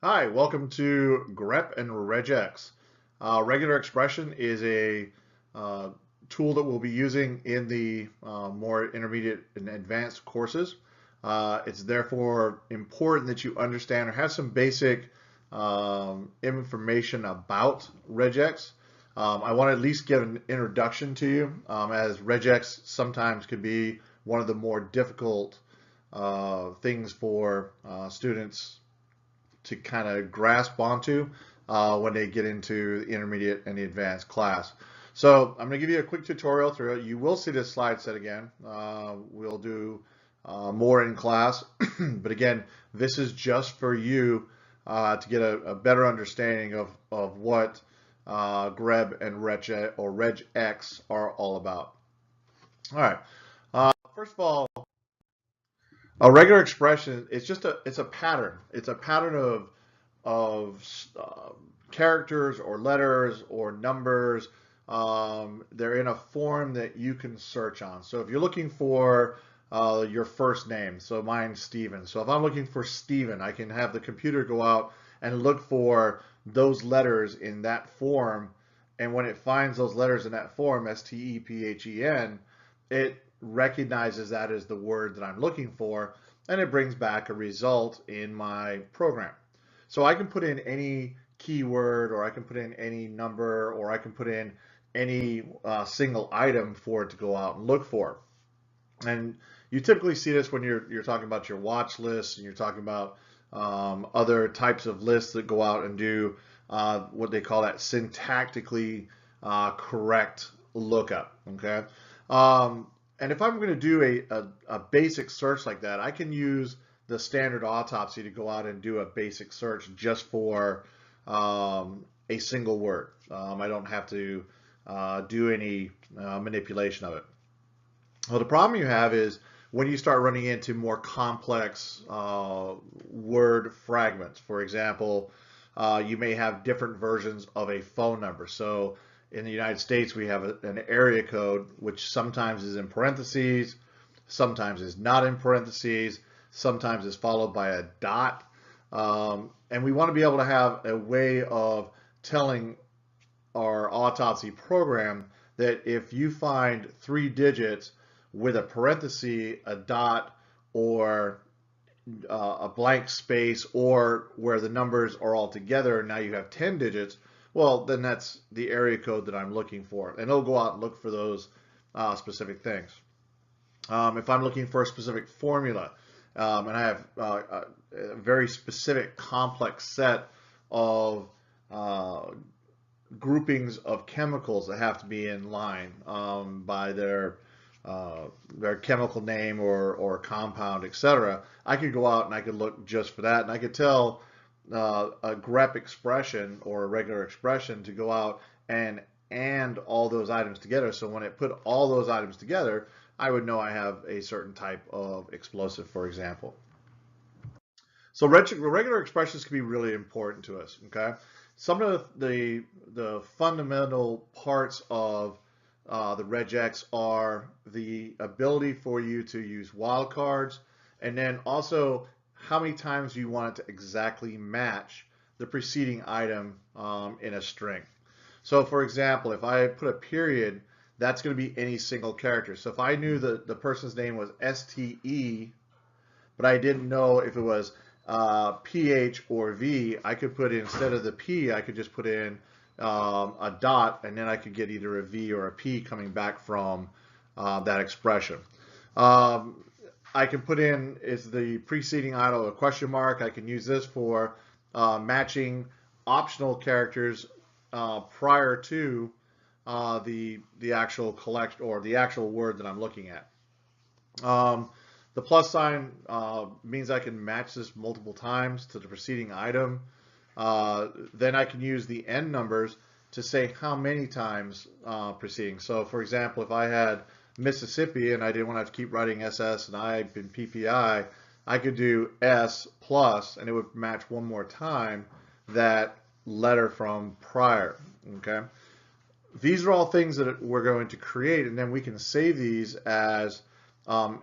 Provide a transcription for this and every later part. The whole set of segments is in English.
Hi, welcome to Grep and Regex. Regular expression is a uh, tool that we'll be using in the more intermediate and advanced courses. It's therefore important that you understand or have some basic information about Regex. I want to at least give an introduction to you, as Regex sometimes can be one of the more difficult things for students to kind of grasp onto when they get into the intermediate and the advanced class. So I'm going to give you a quick tutorial through it. You will see this slide set again. We'll do more in class, but again, this is just for you to get a better understanding of what Greb and Regex are all about. All right. First of all, a regular expression is just it's a pattern. It's a pattern of characters or letters or numbers. They're in a form that you can search on. So if you're looking for your first name, so mine's Steven. So if I'm looking for Steven, I can have the computer go out and look for those letters in that form. And when it finds those letters in that form, Stephen, it recognizes that as the word that I'm looking for, and it brings back a result in my program. So I can put in any keyword, or I can put in any number, or I can put in any single item for it to go out and look for. And you typically see this when you're talking about your watch lists and you're talking about other types of lists that go out and do what they call that syntactically correct lookup. Okay. Um, and if I'm going to do a basic search like that, I can use the standard autopsy to go out and do a basic search just for a single word. I don't have to do any manipulation of it. Well, the problem you have is when you start running into more complex word fragments. For example, you may have different versions of a phone number. So in the United States, we have an area code, which sometimes is in parentheses, sometimes is not in parentheses, sometimes is followed by a dot. And we want to be able to have a way of telling our autopsy program that if you find 3 digits with a parenthesis, a dot, or a blank space, or where the numbers are all together, and now you have 10 digits, well, then that's the area code that I'm looking for. And it'll go out and look for those specific things. If I'm looking for a specific formula, and I have a very specific complex set of groupings of chemicals that have to be in line by their chemical name or compound, etc. I could go out and I could look just for that, and I could tell a grep expression or a regular expression to go out and all those items together. So when it put all those items together, I would know I have a certain type of explosive, for example. So regular expressions can be really important to us. Okay, some of the fundamental parts of the regex are the ability for you to use wildcards, and then also how many times you want it to exactly match the preceding item in a string. So for example, if I put a period, that's going to be any single character. So if I knew the person's name was STE, but I didn't know if it was PH or V, I could put in, instead of the P, I could just put in a dot, and then I could get either a V or a P coming back from that expression. Um, I can put in, is the preceding item a question mark? I can use this for matching optional characters prior to the actual collect or the actual word that I'm looking at. Um, the plus sign means I can match this multiple times to the preceding item. Then I can use the end numbers to say how many times preceding. So for example, if I had Mississippi and I didn't want to have to keep writing SS and I in PPI, I could do S plus, and it would match one more time that letter from prior. Okay. These are all things that we're going to create, and then we can save these as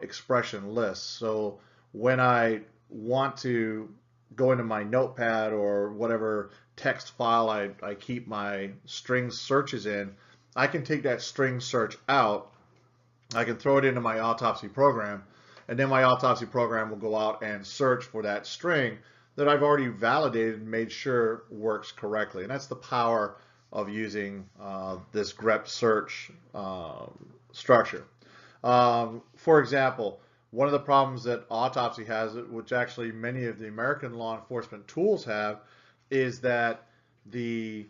expression lists. So when I want to go into my notepad or whatever text file I keep my string searches in, I can take that string search out. I can throw it into my autopsy program, and then my autopsy program will go out and search for that string that I've already validated and made sure works correctly. And that's the power of using this grep search structure. For example, one of the problems that autopsy has, which actually many of the American law enforcement tools have, is that the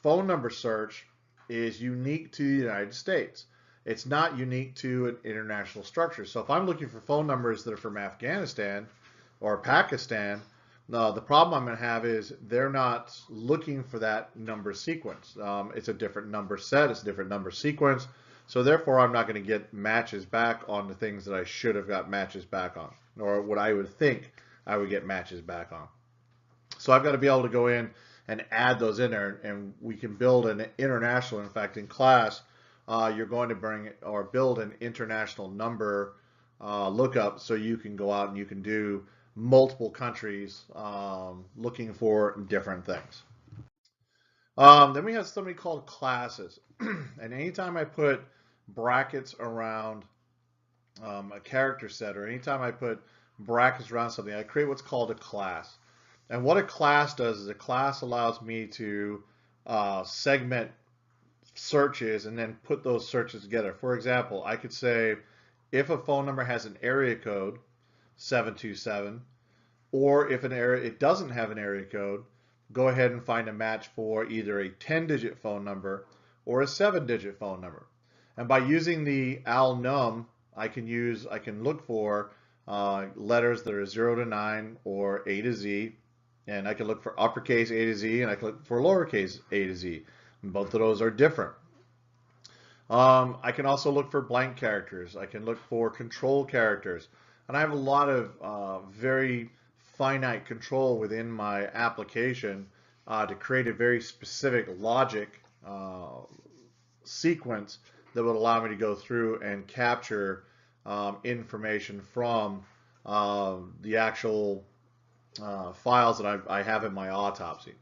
phone number search is unique to the United States. It's not unique to an international structure. So if I'm looking for phone numbers that are from Afghanistan or Pakistan, the problem I'm going to have is they're not looking for that number sequence. It's a different number set, it's a different number sequence. So therefore, I'm not going to get matches back on the things that I should have got matches back on, or what I would think I would get matches back on. So I've got to be able to go in and add those in there, and we can build an international. In fact, in class, you're going to bring or build an international number lookup, so you can go out and you can do multiple countries looking for different things. Then we have something called classes, and anytime I put brackets around a character set, or anytime I put brackets around something, I create what's called a class. And what a class does is a class allows me to segment searches and then put those searches together. For example, I could say if a phone number has an area code 727, or if an area it doesn't have an area code, go ahead and find a match for either a 10-digit phone number or a 7-digit phone number. And by using the alnum, I can look for letters that are 0 to 9 or A to Z, and I can look for uppercase A to Z, and I can look for lowercase A to Z. And both of those are different. I can also look for blank characters. I can look for control characters. And I have a lot of very finite control within my application to create a very specific logic sequence that would allow me to go through and capture information from the actual files that I have in my autopsy.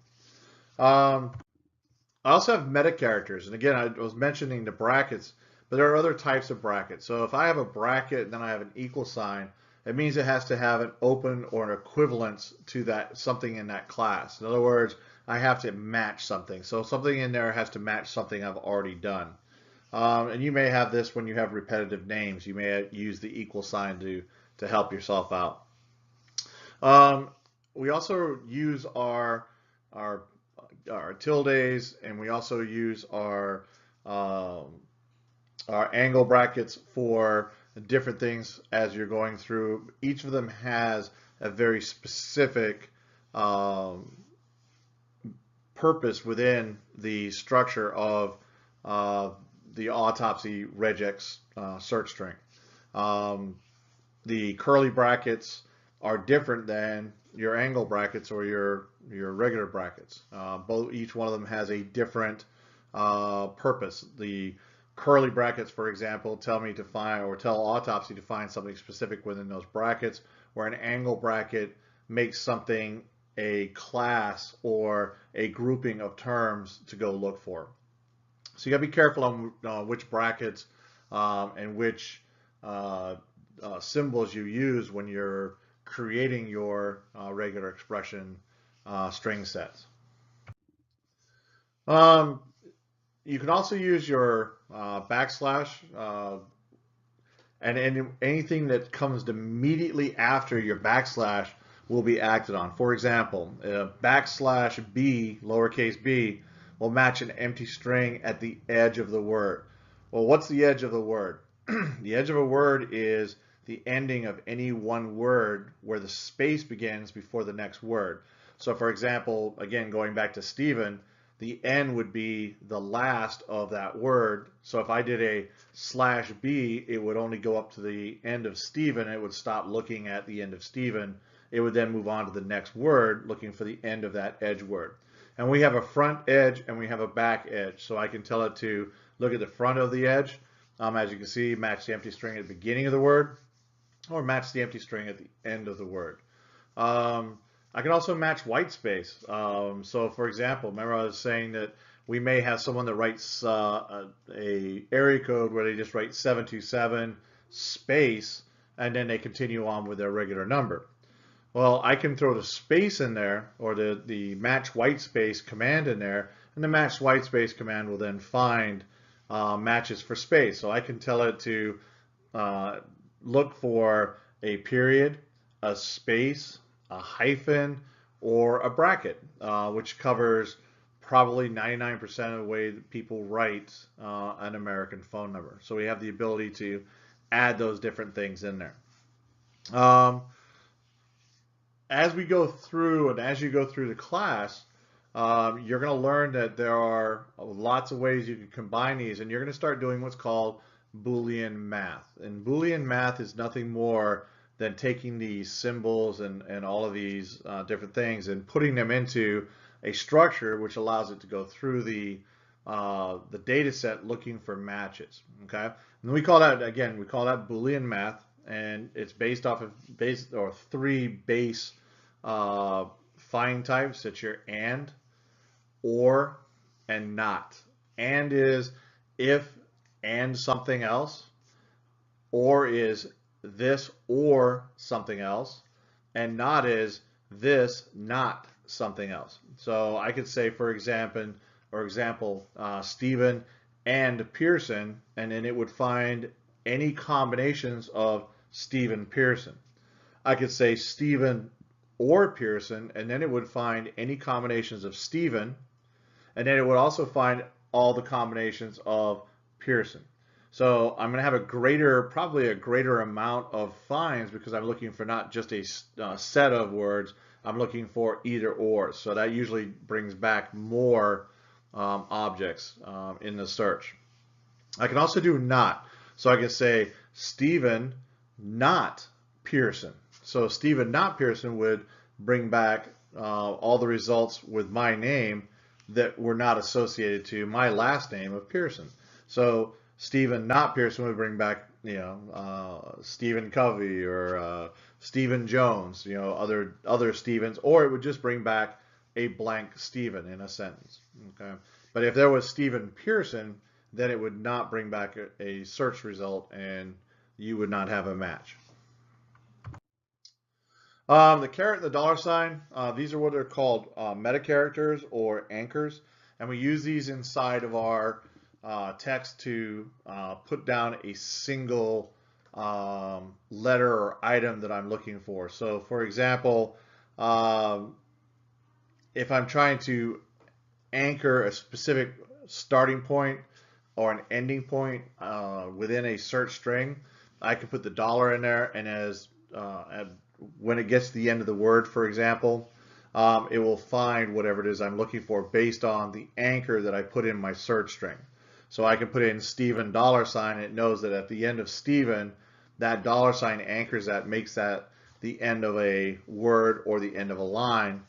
I also have meta characters, and again, I was mentioning the brackets, but there are other types of brackets. So if I have a bracket and then I have an equal sign, it means it has to have an open or an equivalence to that something in that class. In other words, I have to match something. So something in there has to match something I've already done. And you may have this when you have repetitive names. You may use the equal sign to help yourself out. We also use our tildes, and we also use our angle brackets for different things as you're going through. Each of them has a very specific purpose within the structure of the autopsy regex search string. The curly brackets are different than your angle brackets or your regular brackets. Each one of them has a different purpose. The curly brackets, for example, tell me to find, or tell autopsy to find something specific within those brackets, where an angle bracket makes something a class or a grouping of terms to go look for. So you gotta be careful on which brackets and which symbols you use when you're creating your regular expression string sets. You can also use your backslash and anything that comes immediately after your backslash will be acted on. For example, backslash b, lowercase b, will match an empty string at the edge of the word. Well, what's the edge of the word? The edge of a word is the ending of any one word where the space begins before the next word. So for example, again, going back to Stephen, the N would be the last of that word. So if I did a /B, it would only go up to the end of Stephen. It would stop looking at the end of Stephen. It would then move on to the next word, looking for the end of that edge word. And we have a front edge and we have a back edge. So I can tell it to look at the front of the edge. As you can see, match the empty string at the beginning of the word, or match the empty string at the end of the word. I can also match white space. So for example, remember I was saying that we may have someone that writes a area code where they just write 727 space and then they continue on with their regular number. Well, I can throw the space in there, or the match white space command in there, and the match white space command will then find matches for space. So I can tell it to uh, look for a period, a space, a hyphen, or a bracket, which covers probably 99% of the way that people write an American phone number. So we have the ability to add those different things in there. Um, as we go through and as you go through the class, you're going to learn that there are lots of ways you can combine these, and you're going to start doing what's called Boolean math. And Boolean math is nothing more than taking these symbols and all of these different things and putting them into a structure which allows it to go through the data set looking for matches. Okay, and we call that, again, we call that Boolean math, and it's based off of three base find types. It's your and, or, and not. And is if and something else, or is this or something else, and not is this not something else. So I could say, for example, Stephen and Pearson, and then it would find any combinations of Stephen Pearson. I could say Stephen or Pearson, and then it would find any combinations of Stephen, and then it would also find all the combinations of Pearson. So I'm going to have probably a greater amount of finds because I'm looking for not just a set of words, I'm looking for either or. So that usually brings back more objects in the search. I can also do not. So I can say Stephen not Pearson. So Stephen not Pearson would bring back all the results with my name that were not associated to my last name of Pearson. So Stephen not Pearson would bring back, Stephen Covey or Stephen Jones, other Stephens, or it would just bring back a blank Stephen in a sentence. Okay, but if there was Stephen Pearson, then it would not bring back a search result, and you would not have a match. The caret and the dollar sign, these are what are called meta characters or anchors, and we use these inside of our text to put down a single letter or item that I'm looking for. So for example, if I'm trying to anchor a specific starting point or an ending point within a search string, I can put the dollar in there, and when it gets to the end of the word, for example, it will find whatever it is I'm looking for based on the anchor that I put in my search string. So I can put in Stephen dollar sign, and it knows that at the end of Stephen, that dollar sign anchors that, makes that the end of a word or the end of a line,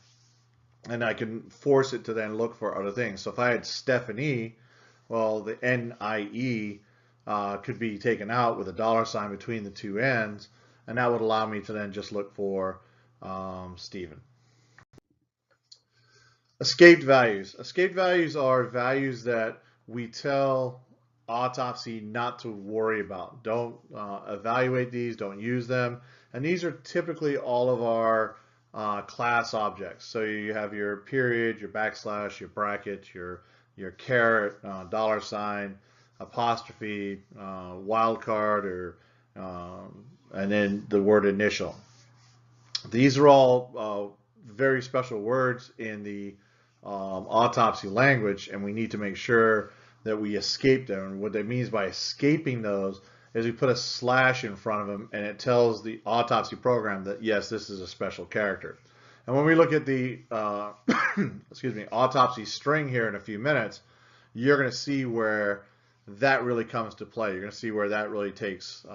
and I can force it to then look for other things. So if I had Stephanie, well, the N-I-E could be taken out with a dollar sign between the two ends, and that would allow me to then just look for Stephen. Escaped values. Escaped values are values that we tell autopsy not to worry about. Don't evaluate these, don't use them. And these are typically all of our class objects. So you have your period, your backslash, your bracket, your caret, dollar sign, apostrophe, wildcard, or and then the word initial. These are all very special words in the autopsy language, and we need to make sure that we escape them. And what that means by escaping those is we put a slash in front of them, and it tells the autopsy program that yes, this is a special character. And when we look at the autopsy string here in a few minutes, you're going to see where that really comes to play. You're going to see where that really takes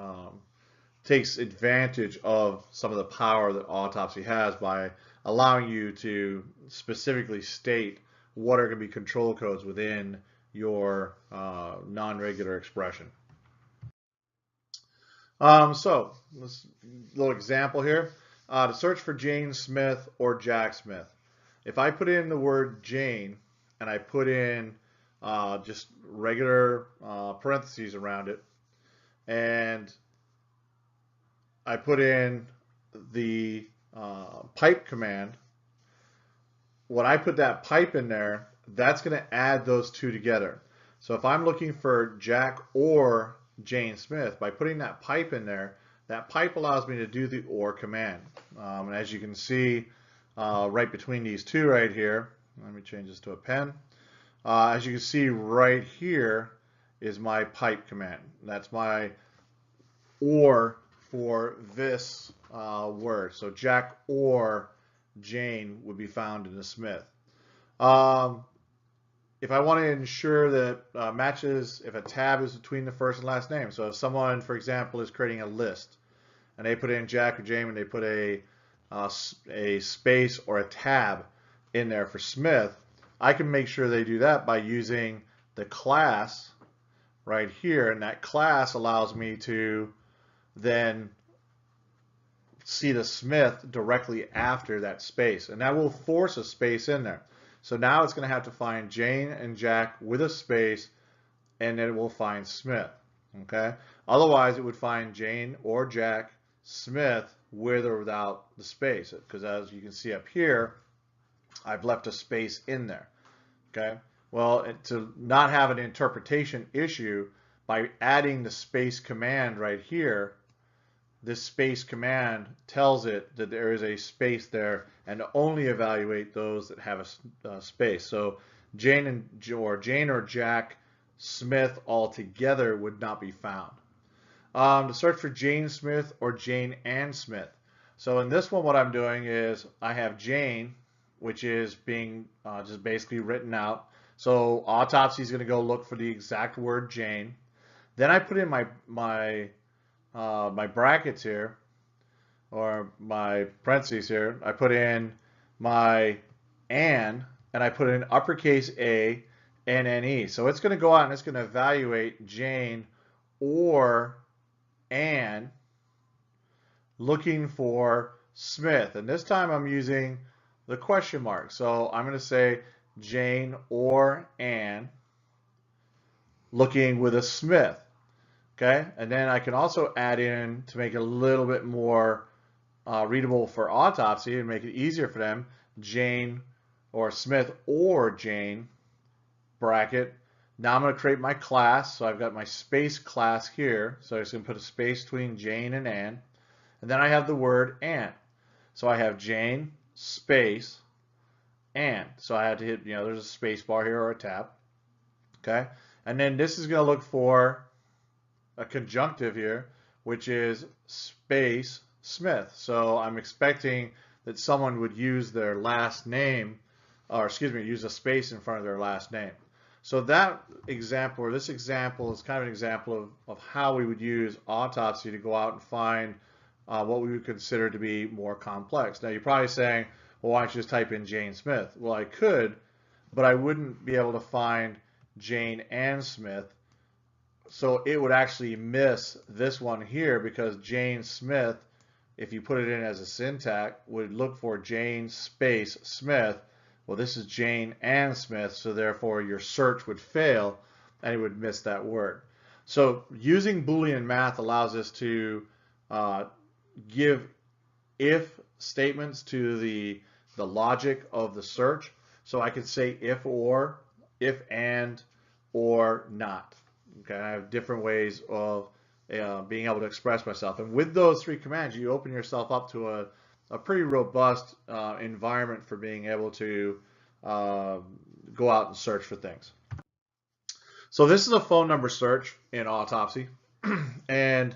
advantage of some of the power that autopsy has by allowing you to specifically state what are going to be control codes within your non-regular expression. So this little example here. to search for Jane Smith or Jack Smith. If I put in the word Jane and I put in just regular parentheses around it, and I put in the pipe command, when I put that pipe in there, that's going to add those two together. So if I'm looking for Jack or Jane Smith, by putting that pipe in there, that pipe allows me to do the OR command. And as you can see right between these two right here, let me change this to a pen. As you can see right here is my pipe command. That's my OR for this word. So Jack or Jane would be found in the Smith. If I want to ensure that matches, if a tab is between the first and last name. So if someone, for example, is creating a list and they put in Jack or Jane and they put a space or a tab in there for Smith, I can make sure they do that by using the class right here. And that class allows me to then see the Smith directly after that space. And that will force a space in there. So now it's going to have to find Jane and Jack with a space, and then it will find Smith. Okay. Otherwise, it would find Jane or Jack Smith with or without the space. Because as you can see up here, I've left a space in there. Okay. Well, to not have an interpretation issue, by adding the space command right here, this space command tells it that there is a space there and to only evaluate those that have a space. So Jane or Jack Smith altogether would not be found. To search for Jane Smith or Jane and Smith. So in this one, what I'm doing is I have Jane, which is being just basically written out. So autopsy is going to go look for the exact word Jane. Then I put in my brackets here, or my parentheses here. I put in my and I put in uppercase A, N-N-E. So it's going to go out and it's going to evaluate Jane or Ann, looking for Smith. And this time I'm using the question mark. So I'm going to say Jane or Ann, looking with a Smith. Okay, and then I can also add in, to make it a little bit more readable for autopsy and make it easier for them, Jane or Smith or Jane, bracket. Now I'm going to create my class. So I've got my space class here. So I'm just going to put a space between Jane and Ann. And then I have the word Ann. So I have Jane, space, Ann. So I had to hit, there's a space bar here or a tab. Okay, and then this is going to look for a conjunctive here, which is space Smith. So I'm expecting that someone would use their last name, or excuse me, use a space in front of their last name. So that example, or this example, is kind of an example of how we would use autopsy to go out and find what we would consider to be more complex. Now you're probably saying, well, why don't you just type in Jane Smith? Well, I could, but I wouldn't be able to find Jane and Smith. So it would actually miss this one here, because Jane Smith, if you put it in as a syntax, would look for Jane space Smith. Well, this is Jane and Smith, so therefore your search would fail and it would miss that word. So using Boolean math allows us to give if statements to the logic of the search. So I could say if or, if and, or not. Okay, I have different ways of being able to express myself. And with those three commands, you open yourself up to a pretty robust environment for being able to go out and search for things. So this is a phone number search in autopsy. And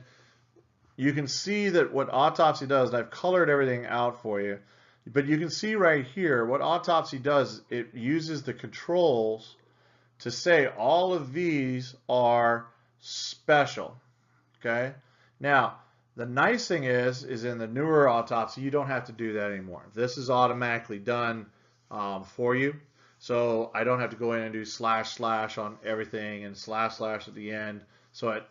you can see that what autopsy does, and I've colored everything out for you, but you can see right here what autopsy does, it uses the controls to say all of these are special. Okay. Now, the nice thing is in the newer autopsy, you don't have to do that anymore. This is automatically done for you. So I don't have to go in and do // on everything and / at the end. So it,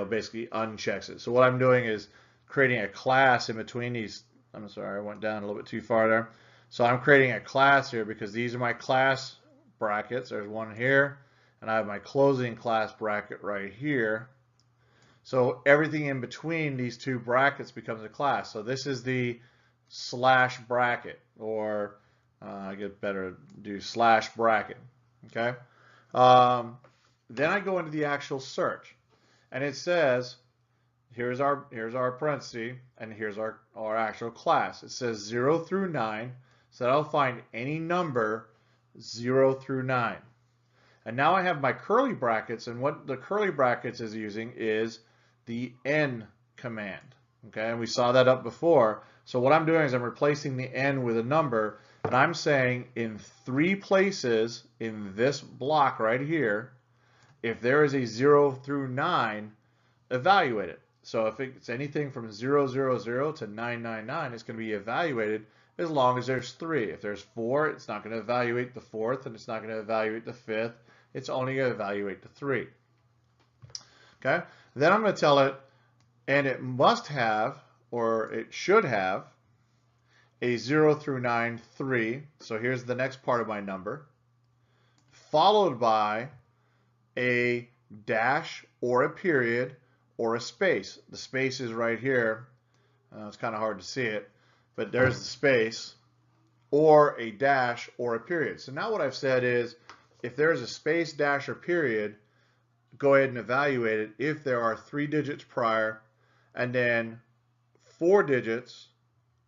basically unchecks it. So what I'm doing is creating a class in between these I'm sorry, I went down a little bit too far there. So I'm creating a class here because these are my class brackets. There's one here, and I have my closing class bracket right here. So everything in between these two brackets becomes a class. So this is the slash bracket, or I get better to do slash bracket. Okay. Then I go into the actual search, and it says, here's our parenthesis, and here's our actual class. It says 0 through 9, so I'll find any number 0 through 9. And now I have my curly brackets, and what the curly brackets is using is the N command. Okay, and we saw that up before. So what I'm doing is I'm replacing the N with a number, and I'm saying in 3 places in this block right here, if there is a 0 through 9, evaluate it. So if it's anything from 000 to 999, it's going to be evaluated as long as there's 3. If there's 4, it's not going to evaluate the 4th, and it's not going to evaluate the 5th. It's only going to evaluate the 3. Okay? Then I'm going to tell it, and it must have, or it should have, a 0 through 9, 3. So here's the next part of my number, followed by a dash or a period or a space. The space is right here. It's kind of hard to see it, but there's the space, or a dash or a period. So now what I've said is, if there's a space, dash, or period, go ahead and evaluate it if there are 3 digits prior and then 4 digits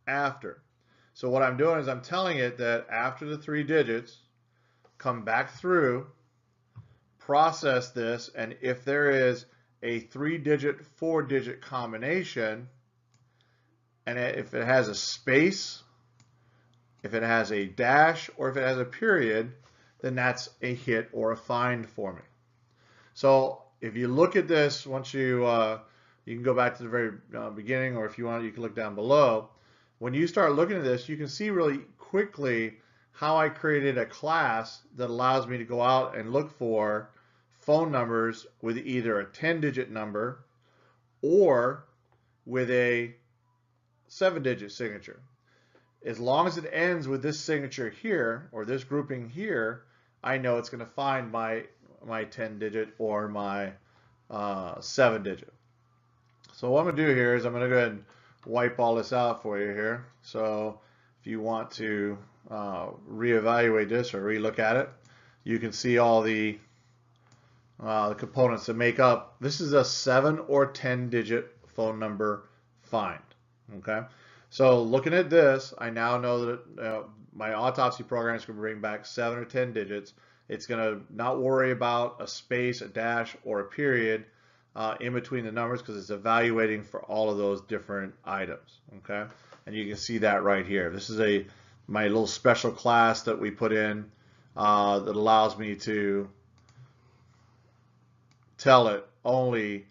after. So what I'm doing is I'm telling it that after the 3 digits, come back through, process this, and if there is a 3-digit, 4-digit combination, and if it has a space, if it has a dash, or if it has a period, then that's a hit or a find for me. So if you look at this, once you can go back to the very beginning, or if you want, you can look down below. When you start looking at this, you can see really quickly how I created a class that allows me to go out and look for phone numbers with either a 10-digit number or with a 7-digit signature. As long as it ends with this signature here, or this grouping here, I know it's going to find my 10-digit or my 7-digit. So what I'm going to do here is I'm going to go ahead and wipe all this out for you here. So if you want to reevaluate this or relook at it, you can see all the components that make up. This is a 7 or 10-digit phone number find. Okay. So looking at this, I now know that my autopsy program is going to bring back 7 or 10 digits. It's going to not worry about a space, a dash, or a period in between the numbers because it's evaluating for all of those different items. Okay, and you can see that right here. This is my little special class that we put in that allows me to tell it only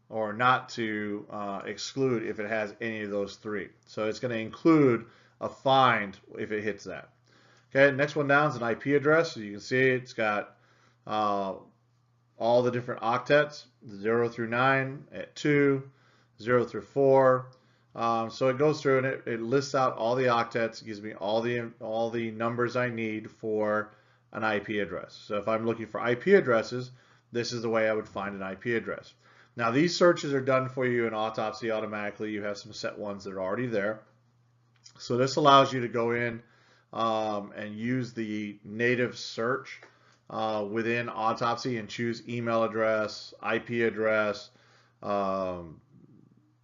or not to exclude if it has any of those 3. So it's going to include a find if it hits that. Okay, next one down is an IP address. So you can see it's got all the different octets, 0 through 9 at 2, 0 through 4. So it goes through and it lists out all the octets. It gives me all the numbers I need for an IP address. So if I'm looking for IP addresses, this is the way I would find an IP address. Now these searches are done for you in Autopsy automatically. You have some set ones that are already there. So this allows you to go in and use the native search within Autopsy and choose email address, IP address,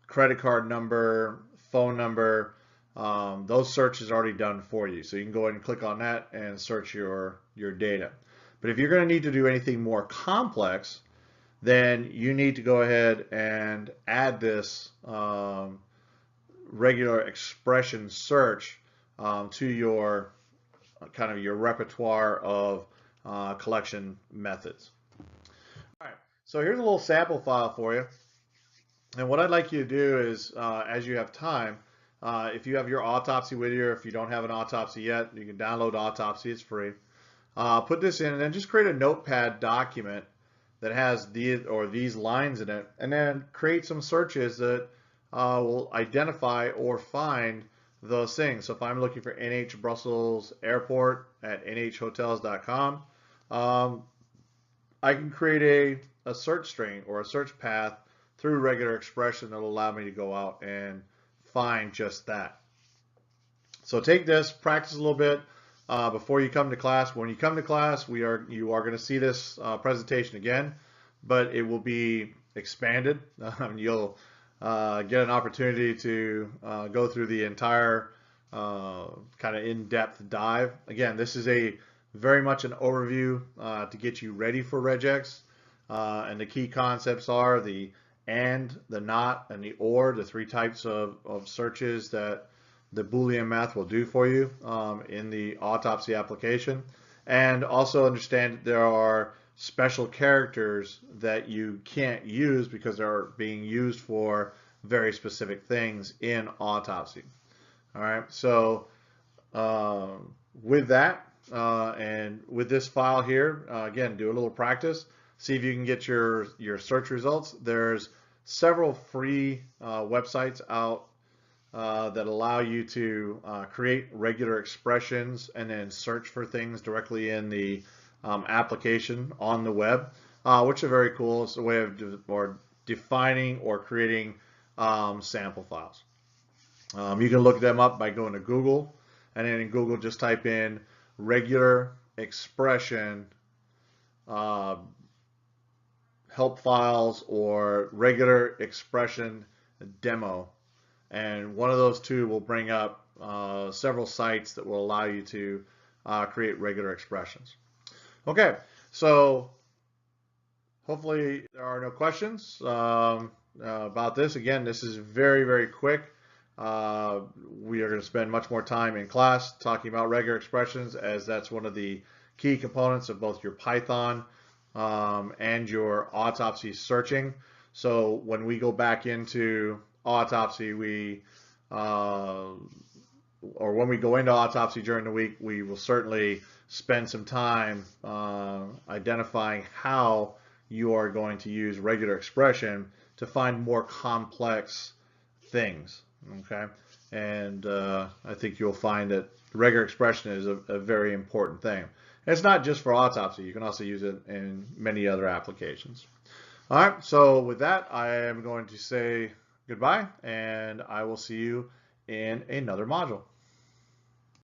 credit card number, phone number. Those searches are already done for you. So you can go ahead and click on that and search your data. But if you're going to need to do anything more complex, then you need to go ahead and add this regular expression search to your kind of your repertoire of collection methods. All right, so here's a little sample file for you. And what I'd like you to do is, as you have time, if you have your Autopsy with you, or if you don't have an Autopsy yet, you can download Autopsy, it's free. Put this in and then just create a notepad document that has these lines in it, and then create some searches that will identify or find those things. So if I'm looking for NH Brussels Airport at nhhotels.com, I can create a search string or a search path through regular expression that will allow me to go out and find just that. So take this, practice a little bit before you come to class. When you come to class, you are going to see this presentation again, but it will be expanded. You'll get an opportunity to go through the entire kind of in-depth dive. Again, this is a very much an overview to get you ready for Regex. And the key concepts are the and, the not, and the or, the three types of searches that the Boolean math will do for you in the autopsy application. And also understand that there are special characters that you can't use because they're being used for very specific things in autopsy. All right, so with that and with this file here, again, do a little practice. See if you can get your search results. There's several free websites out that allow you to create regular expressions and then search for things directly in the application on the web, which are very cool. It's a way of defining or creating sample files. You can look them up by going to Google, and then in Google just type in regular expression help files or regular expression demo, and one of those two will bring up several sites that will allow you to create regular expressions. Okay, so hopefully there are no questions about this. Again, this is very, very quick. We are going to spend much more time in class talking about regular expressions, as that's one of the key components of both your Python and your autopsy searching. So when we go back into autopsy, or when we go into autopsy during the week, we will certainly spend some time identifying how you are going to use regular expression to find more complex things. Okay, and I think you'll find that regular expression is a very important thing. And it's not just for autopsy. You can also use it in many other applications. All right, so with that, I am going to say goodbye, and I will see you in another module.